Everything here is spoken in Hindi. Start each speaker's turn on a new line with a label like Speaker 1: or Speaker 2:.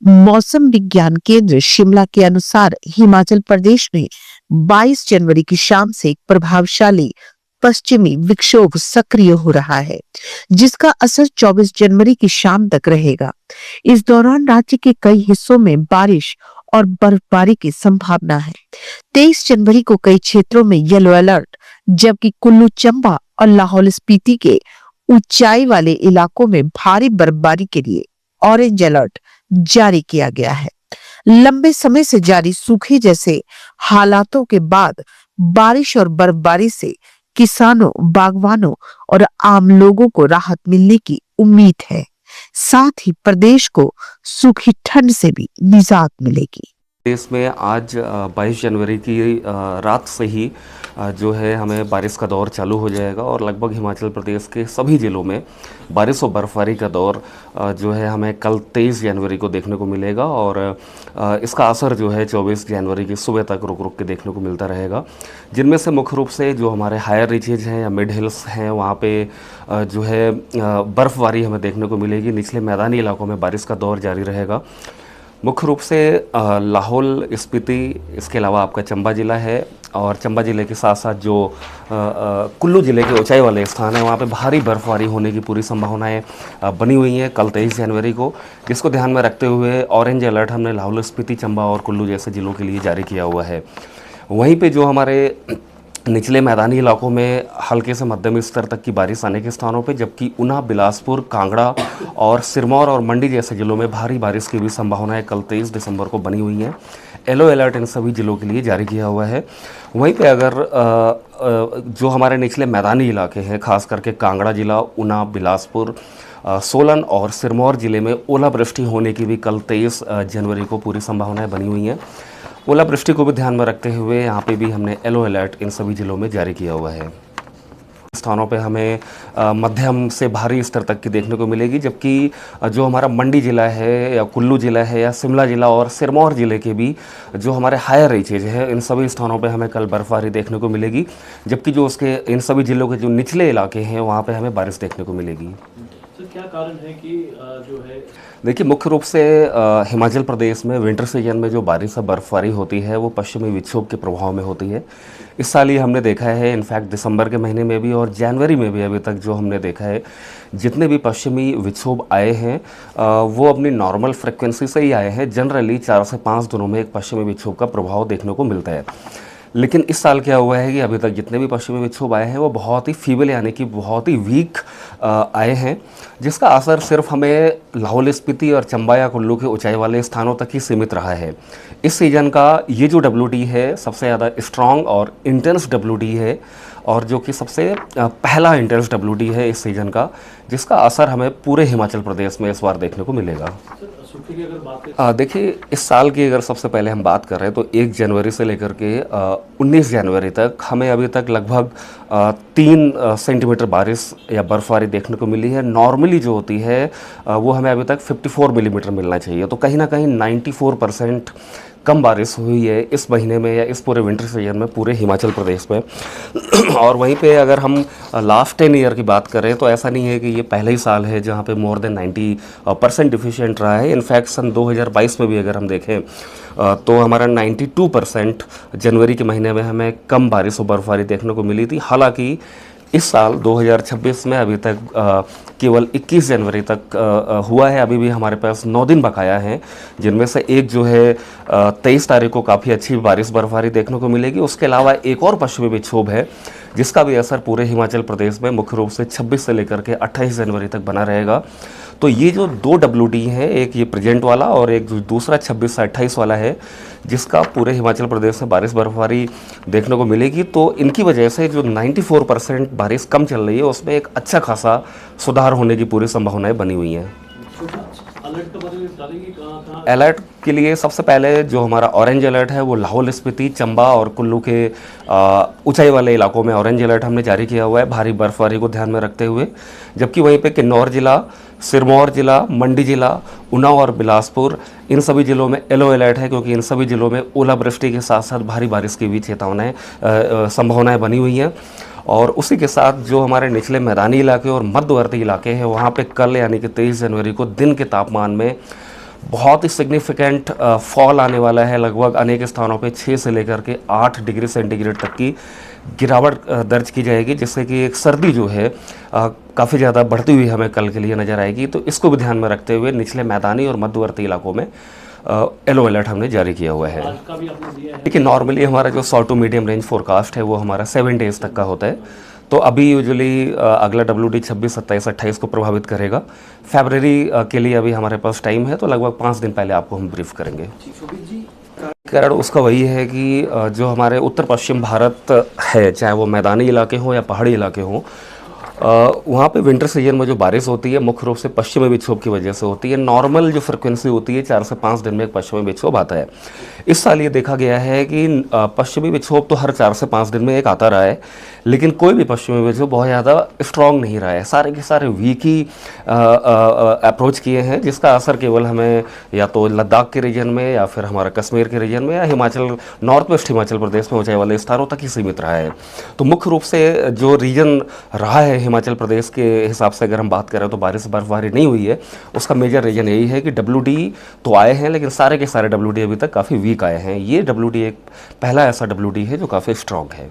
Speaker 1: मौसम विज्ञान केंद्र शिमला के अनुसार हिमाचल प्रदेश में 22 जनवरी की शाम से एक प्रभावशाली पश्चिमी विक्षोभ सक्रिय हो रहा है, जिसका असर 24 जनवरी की शाम तक रहेगा। इस दौरान राज्य के कई हिस्सों में बारिश और बर्फबारी की संभावना है। 23 जनवरी को कई क्षेत्रों में येलो अलर्ट, जबकि कुल्लू, चंबा और लाहौल स्पीति के ऊंचाई वाले इलाकों में भारी बर्फबारी के लिए ऑरेंज अलर्ट जारी किया गया है। लंबे समय से जारी सूखे जैसे हालातों के बाद बारिश और बर्फबारी से किसानों, बागवानों और आम लोगों को राहत मिलने की उम्मीद है। साथ ही प्रदेश को सूखी ठंड से भी निजात मिलेगी।
Speaker 2: देश में आज 22 जनवरी की रात से ही जो है हमें बारिश का दौर चालू हो जाएगा और लगभग हिमाचल प्रदेश के सभी ज़िलों में बारिश और बर्फबारी का दौर जो है हमें कल 23 जनवरी को देखने को मिलेगा और इसका असर जो है 24 जनवरी की सुबह तक रुक रुक के देखने को मिलता रहेगा, जिनमें से मुख्य रूप से जो हमारे हायर रीचेज हैं या मिड हिल्स हैं वहाँ पे जो है बर्फबारी हमें देखने को मिलेगी। निचले मैदानी इलाकों में बारिश का दौर जारी रहेगा। मुख्य रूप से लाहौल स्पीति, इसके अलावा आपका चंबा ज़िला है और चंबा ज़िले के साथ साथ जो कुल्लू ज़िले के ऊंचाई वाले स्थान हैं वहाँ पे भारी बर्फबारी होने की पूरी संभावनाएं बनी हुई हैं कल 23 जनवरी को, जिसको ध्यान में रखते हुए ऑरेंज अलर्ट हमने लाहौल स्पीति, चंबा और कुल्लू जैसे ज़िलों के लिए जारी किया हुआ है। वहीं पर जो हमारे निचले मैदानी इलाकों में हल्के से मध्यम स्तर तक की बारिश आने के स्थानों पे, जबकि ऊना, बिलासपुर, कांगड़ा और सिरमौर और मंडी जैसे ज़िलों में भारी बारिश की भी संभावनाएं कल 23 दिसंबर को बनी हुई हैं। येलो अलर्ट इन सभी ज़िलों के लिए जारी किया हुआ है। वहीं पे अगर जो हमारे निचले मैदानी इलाके हैं, खास करके कांगड़ा ज़िला, ऊना, बिलासपुर, सोलन और सिरमौर ज़िले में ओलावृष्टि होने की भी कल 23 जनवरी को पूरी संभावनाएँ बनी हुई हैं। ओलावृष्टि को भी ध्यान में रखते हुए यहाँ पे भी हमने येलो अलर्ट इन सभी ज़िलों में जारी किया हुआ है। स्थानों पे हमें मध्यम से भारी स्तर तक की देखने को मिलेगी, जबकि जो हमारा मंडी ज़िला है या कुल्लू ज़िला है या शिमला ज़िला और सिरमौर ज़िले के भी जो हमारे हायर रीचेज है, इन सभी स्थानों पे हमें कल बर्फबारी देखने को मिलेगी, जबकि जो उसके इन सभी ज़िलों के जो निचले इलाके हैं वहाँ पे हमें बारिश देखने को मिलेगी।
Speaker 3: तो क्या कारण है कि जो है
Speaker 2: देखिए, मुख्य रूप से हिमाचल प्रदेश में विंटर सीजन में जो बारिश और बर्फबारी होती है वो पश्चिमी विक्षोभ के प्रभाव में होती है। इस साल ये हमने देखा है, इनफैक्ट दिसंबर के महीने में भी और जनवरी में भी अभी तक जो हमने देखा है, जितने भी पश्चिमी विक्षोभ आए हैं वो अपनी नॉर्मल फ्रिक्वेंसी से ही आए हैं। जनरली 4 से 5 दिनों में एक पश्चिमी विक्षोभ का प्रभाव देखने को मिलता है। लेकिन इस साल क्या हुआ है कि अभी तक जितने भी पश्चिमी विक्षोभ आए हैं वो बहुत ही फीबल यानी कि बहुत ही वीक आए हैं, जिसका असर सिर्फ हमें लाहौल स्पीति और चंबा या कुल्लू के ऊंचाई वाले स्थानों तक ही सीमित रहा है। इस सीजन का ये जो WD है सबसे ज़्यादा स्ट्रॉन्ग और इंटेंस WD है और जो कि सबसे पहला इंटेंस WD है इस सीजन का, जिसका असर हमें पूरे हिमाचल प्रदेश में इस बार देखने को मिलेगा।
Speaker 3: सूखे की अगर बात करें
Speaker 2: देखिए, इस साल की अगर सबसे पहले हम बात कर रहे हैं तो 1 जनवरी से लेकर के 19 जनवरी तक हमें अभी तक लगभग 3 सेंटीमीटर बारिश या बर्फबारी देखने को मिली है। नॉर्मली जो होती है वो हमें अभी तक 54 मिलीमीटर मिलना चाहिए, तो कहीं ना कहीं 94% कम बारिश हुई है इस महीने में या इस पूरे विंटर सीजन में पूरे हिमाचल प्रदेश में। और वहीं पे अगर हम लास्ट 10 ईयर की बात करें तो ऐसा नहीं है कि ये पहला ही साल है जहाँ पे मोर देन 90% डिफिशिएंट रहा है। इनफैक्ट सन 2022 में भी अगर हम देखें तो हमारा 92% जनवरी के महीने में हमें कम बारिश और बर्फबारी देखने को मिली थी। हालांकि इस साल 2026 में अभी तक केवल 21 जनवरी तक हुआ है। अभी भी हमारे पास 9 दिन बकाया हैं, जिनमें से एक जो है 23 तारीख को काफ़ी अच्छी बारिश बर्फबारी देखने को मिलेगी। उसके अलावा एक और पश्चिमी विक्षोभ है जिसका भी असर पूरे हिमाचल प्रदेश में मुख्य रूप से 26 से लेकर के 28 जनवरी तक बना रहेगा। तो ये जो 2 WD हैं, एक ये प्रेजेंट वाला और एक जो दूसरा 26 से 28 वाला है, जिसका पूरे हिमाचल प्रदेश में बारिश बर्फबारी देखने को मिलेगी, तो इनकी वजह से जो 94% बारिश कम चल रही है उसमें एक अच्छा खासा सुधार होने की पूरी संभावनाएं बनी हुई हैं।
Speaker 3: अलर्ट का बारे डालेंगे कहाँ
Speaker 2: अलर्ट के लिए सबसे पहले जो हमारा ऑरेंज अलर्ट है वो लाहौल स्पीति, चंबा और कुल्लू के ऊंचाई वाले इलाकों में ऑरेंज अलर्ट हमने जारी किया हुआ है भारी बर्फबारी को ध्यान में रखते हुए, जबकि वहीं पे किन्नौर जिला, सिरमौर जिला, मंडी जिला, ऊना और बिलासपुर, इन सभी ज़िलों में येलो अलर्ट है क्योंकि इन सभी ज़िलों में ओलावृष्टि के साथ साथ भारी बारिश की भी चेतावनाएं संभावनाएं बनी हुई हैं। और उसी के साथ जो हमारे निचले मैदानी इलाके और मध्यवर्ती इलाके हैं वहाँ पे कल यानी कि 23 जनवरी को दिन के तापमान में बहुत ही सिग्निफिकेंट फॉल आने वाला है। लगभग अनेक स्थानों पे 6 से लेकर के 8 डिग्री सेंटीग्रेड तक की गिरावट दर्ज की जाएगी, जिससे कि एक सर्दी जो है काफ़ी ज़्यादा बढ़ती हुई हमें कल के लिए नज़र आएगी। तो इसको भी ध्यान में रखते हुए निचले मैदानी और मध्यवर्ती इलाकों में येलो अलर्ट हमने जारी किया हुआ है।
Speaker 3: आज का भी आपने दिया है।
Speaker 2: देखिए, नॉर्मली हमारा जो short to medium range forecast है वो हमारा 7 डेज तक का होता है। तो अभी यूजुअली अगला WD 26, 27, 28 को प्रभावित करेगा। फरवरी के लिए अभी हमारे पास टाइम है, तो लगभग 5 दिन पहले आपको हम ब्रीफ करेंगे। कारण उसका वही है कि जो हमारे उत्तर पश्चिम भारत है, चाहे वो मैदानी इलाके हों या पहाड़ी इलाके हों, वहाँ पे विंटर सीजन में जो बारिश होती है मुख्य रूप से पश्चिमी विक्षोभ की वजह से होती है। नॉर्मल जो फ्रिक्वेंसी होती है 4 से 5 दिन में एक पश्चिमी विक्षोभ आता है। इस साल ये देखा गया है कि पश्चिमी विक्षोभ तो हर 4 से 5 दिन में एक आता रहा है, लेकिन कोई भी पश्चिमी विक्षोभ बहुत ज़्यादा स्ट्रॉन्ग नहीं रहा है। सारे के सारे वीक ही अप्रोच किए हैं, जिसका असर केवल हमें या तो लद्दाख के रीजन में या फिर हमारा कश्मीर के रीजन में या हिमाचल, नॉर्थ वेस्ट हिमाचल प्रदेश में ऊंचाई वाले स्थानों तक ही सीमित रहा है। तो मुख्य रूप से जो रीजन रहा है हिमाचल प्रदेश के हिसाब से अगर हम बात करें तो बारिश बर्फबारी नहीं हुई है, उसका मेजर रीजन यही है कि WD तो आए हैं, लेकिन सारे के सारे WD अभी तक काफ़ी वीक आए हैं। ये WD एक पहला ऐसा WD है जो काफ़ी स्ट्रॉन्ग है।